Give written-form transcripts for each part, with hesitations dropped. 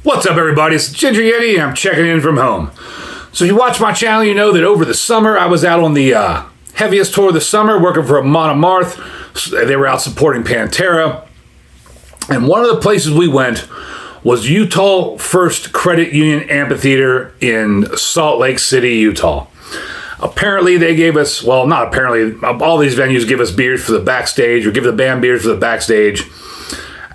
What's up, everybody? It's Ginger Yeti, and I'm checking in from home. So if you watch my channel, you know that over the summer, I was out on the heaviest tour of the summer, working for Amon Amarth. They were out supporting Pantera. And one of the places we went was Utah First Credit Union Amphitheater in Salt Lake City, Utah. Apparently, they gave us, well, not apparently, all these venues give us beers for the backstage, or give the band beers for the backstage.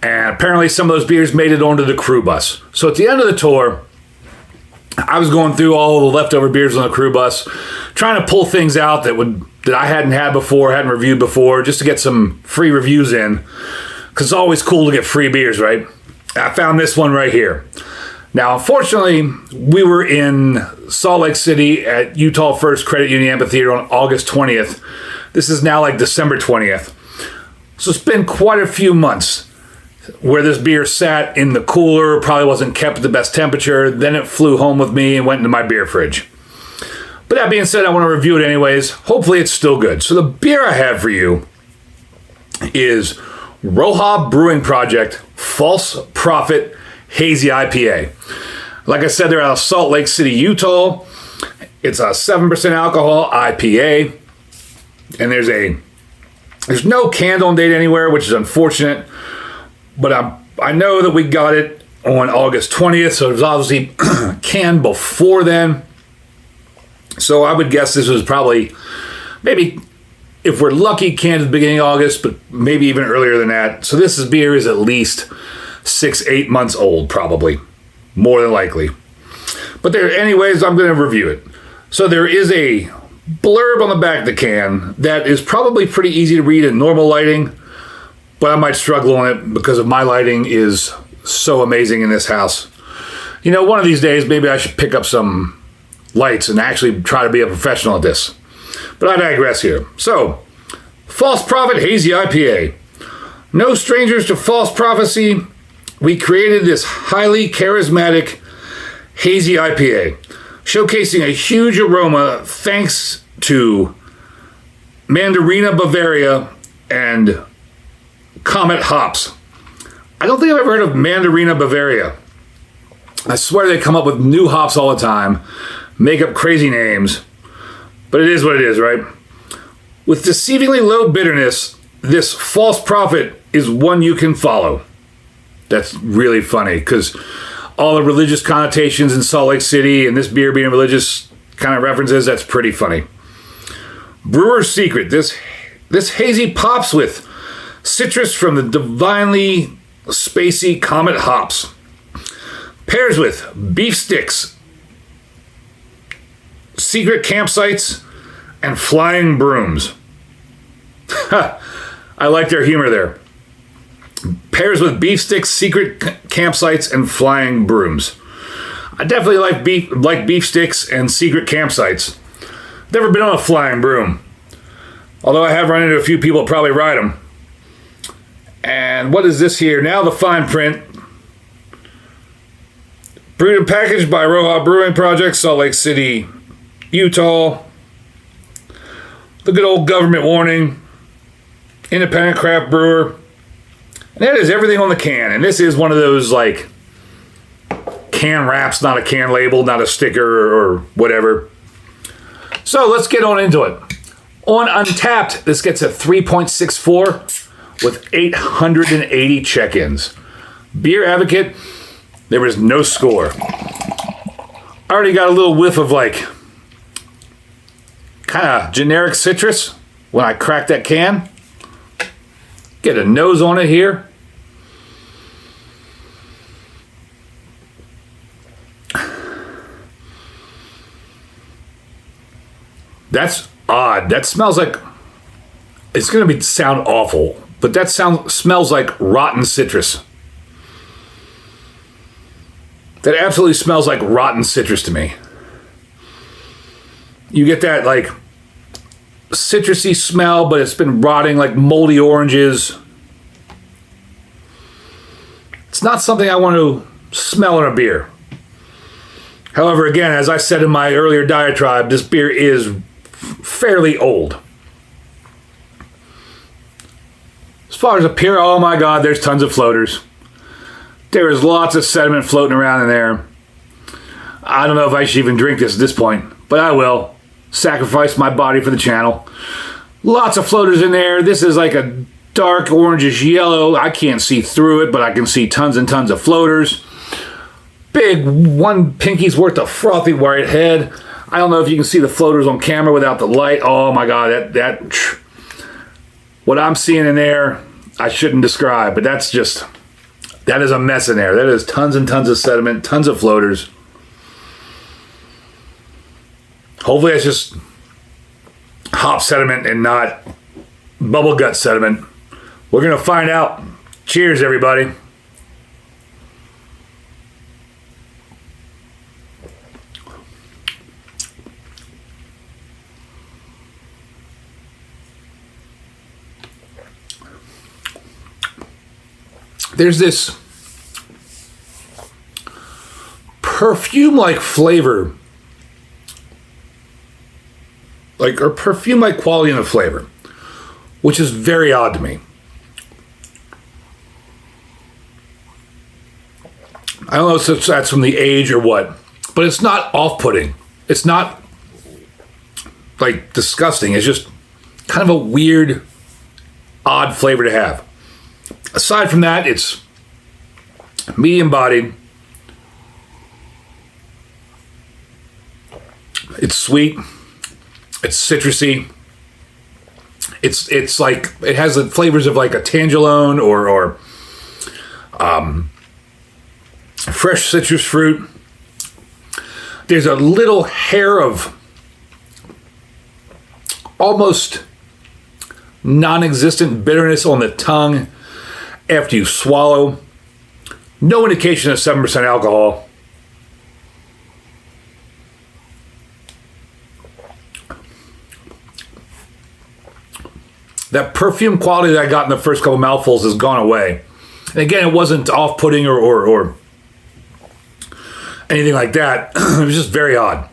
And apparently some of those beers made it onto the crew bus. So at the end of the tour, I was going through all the leftover beers on the crew bus, trying to pull things out that I hadn't had before, hadn't reviewed before, just to get some free reviews in. Because it's always cool to get free beers, right? I found this one right here. Now, unfortunately, we were in Salt Lake City at Utah First Credit Union Amphitheater on August 20th. This is now like December 20th. So it's been quite a few months where this beer sat in the cooler, probably wasn't kept at the best temperature. Then it flew home with me and went into my beer fridge. But that being said, I want to review it anyways. Hopefully it's still good. So the beer I have for you is RoHa Brewing Project False Prophet Hazy IPA. Like I said, they're out of Salt Lake City, Utah. It's a 7% alcohol IPA. And there's no can-on date anywhere, which is unfortunate. But I know that we got it on August 20th, so it was obviously canned before then. So I would guess this was probably, maybe, if we're lucky, canned at the beginning of August, but maybe even earlier than that. So this beer is at least 6-8 months old, probably. More than likely. But anyways, I'm going to review it. So there is a blurb on the back of the can that is probably pretty easy to read in normal lighting. But I might struggle on it because of my lighting is so amazing in this house. You know, one of these days, maybe I should pick up some lights and actually try to be a professional at this. But I digress here. So, False Prophet Hazy IPA. No strangers to false prophecy, we created this highly charismatic Hazy IPA, showcasing a huge aroma thanks to Mandarina Bavaria and Comet hops. I don't think I've ever heard of Mandarina Bavaria. I swear they come up with new hops all the time, make up crazy names, but it is what it is, right? With deceivingly low bitterness, this false prophet is one you can follow. That's really funny because all the religious connotations in Salt Lake City and this beer being religious kind of references, that's pretty funny. Brewer's secret, this hazy pops with citrus from the divinely spacey Comet hops. Pairs with beef sticks, secret campsites, and flying brooms. I like their humor there. Pairs with beef sticks, secret campsites, and flying brooms. I definitely like beef sticks and secret campsites. Never been on a flying broom. Although I have run into a few people that probably ride them. And what is this here? Now the fine print. Brewed and packaged by RoHa Brewing Project, Salt Lake City, Utah. The good old government warning. Independent craft brewer. And that is everything on the can. And this is one of those, like, can wraps, not a can label, not a sticker or whatever. So let's get on into it. On Untapped, this gets a 3.64. with 880 check-ins. Beer Advocate, there was no score. I already got a little whiff of like kind of generic citrus when I cracked that can. Get a nose on it here. That's odd. That smells like, it's going to sound awful. But that smells like rotten citrus. That absolutely smells like rotten citrus to me. You get that like citrusy smell, but it's been rotting, like moldy oranges. It's not something I want to smell in a beer. However, again, as I said in my earlier diatribe, this beer is fairly old. As far as a pier, oh my God, there's tons of floaters. There is lots of sediment floating around in there. I don't know if I should even drink this at this point, but I will. Sacrifice my body for the channel. Lots of floaters in there. This is like a dark orangish yellow. I can't see through it, but I can see tons and tons of floaters. Big one pinky's worth of frothy white head. I don't know if you can see the floaters on camera without the light. Oh my God, what I'm seeing in there, I shouldn't describe, but that is a mess in there. That is tons and tons of sediment, tons of floaters. Hopefully it's just hop sediment and not bubble gut sediment. We're going to find out. Cheers, everybody. There's this perfume-like flavor, or perfume-like quality in the flavor, which is very odd to me. I don't know if that's from the age or what, but it's not off-putting. It's not, disgusting. It's just kind of a weird, odd flavor to have. Aside from that, it's medium bodied. It's sweet. It's citrusy. It's like, it has the flavors of like a tangerine or fresh citrus fruit. There's a little hair of almost non-existent bitterness on the tongue after you swallow. No indication of 7% alcohol. That perfume quality that I got in the first couple mouthfuls has gone away. And again, it wasn't off-putting or anything like that. It was just very odd.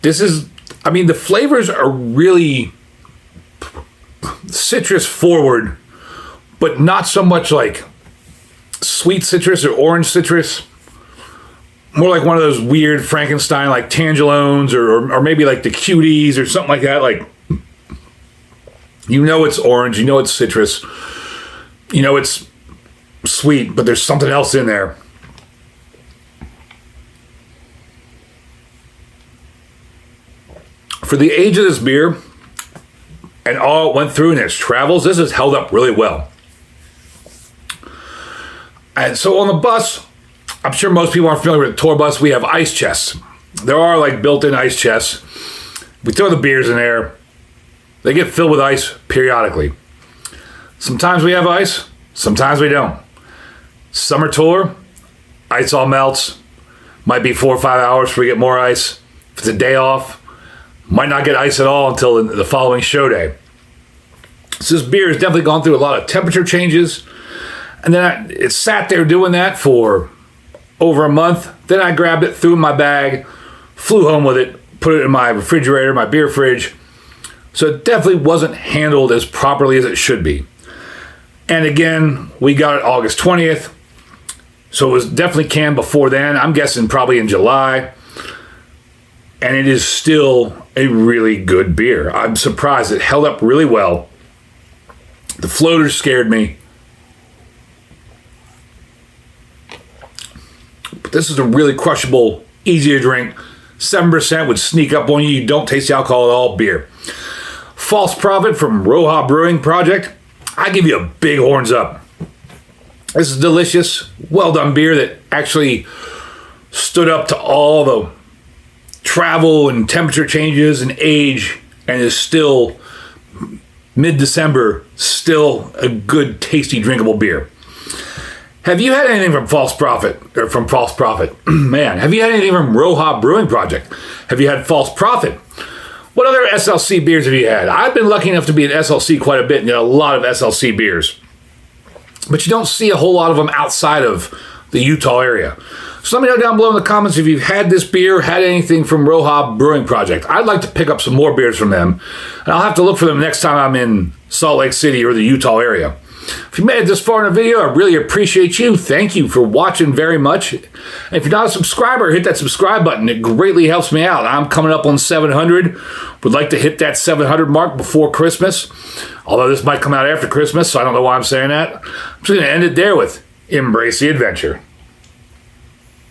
The flavors are really citrus forward, but not so much like sweet citrus or orange citrus. More like one of those weird Frankenstein, like tangerines or maybe like the cuties or something like that. Like, you know it's orange, you know it's citrus, you know it's sweet, but there's something else in there. For the age of this beer and all it went through in its travels, this has held up really well. And so on the bus, I'm sure most people aren't familiar with the tour bus. We have ice chests. There are like built-in ice chests. We throw the beers in there. They get filled with ice periodically. Sometimes we have ice, sometimes we don't. Summer tour, ice all melts. Might be 4 or 5 hours before we get more ice. If it's a day off, might not get ice at all until the following show day. So this beer has definitely gone through a lot of temperature changes. And then it sat there doing that for over a month. Then I grabbed it, threw it in my bag, flew home with it, put it in my refrigerator, my beer fridge. So it definitely wasn't handled as properly as it should be. And again, we got it August 20th. So it was definitely canned before then. I'm guessing probably in July. And it is still a really good beer. I'm surprised it held up really well. The floaters scared me. But this is a really crushable, easy to drink, 7% would sneak up on you. You don't taste the alcohol at all beer. False Prophet from RoHa Brewing Project. I give you a big horns up. This is delicious, well done beer that actually stood up to all the travel and temperature changes and age and is still mid-December, still a good, tasty, drinkable beer. Have you had anything from False Prophet? Man, have you had anything from RoHa Brewing Project? Have you had False Prophet? What other SLC beers have you had? I've been lucky enough to be at SLC quite a bit and get a lot of SLC beers. But you don't see a whole lot of them outside of the Utah area. So let me know down below in the comments if you've had this beer, had anything from RoHa Brewing Project. I'd like to pick up some more beers from them. And I'll have to look for them next time I'm in Salt Lake City or the Utah area. If you made it this far in the video, I really appreciate you. Thank you for watching very much. And if you're not a subscriber, hit that subscribe button. It greatly helps me out. I'm coming up on 700. Would like to hit that 700 mark before Christmas. Although this might come out after Christmas, so I don't know why I'm saying that. I'm just going to end it there with embrace the adventure.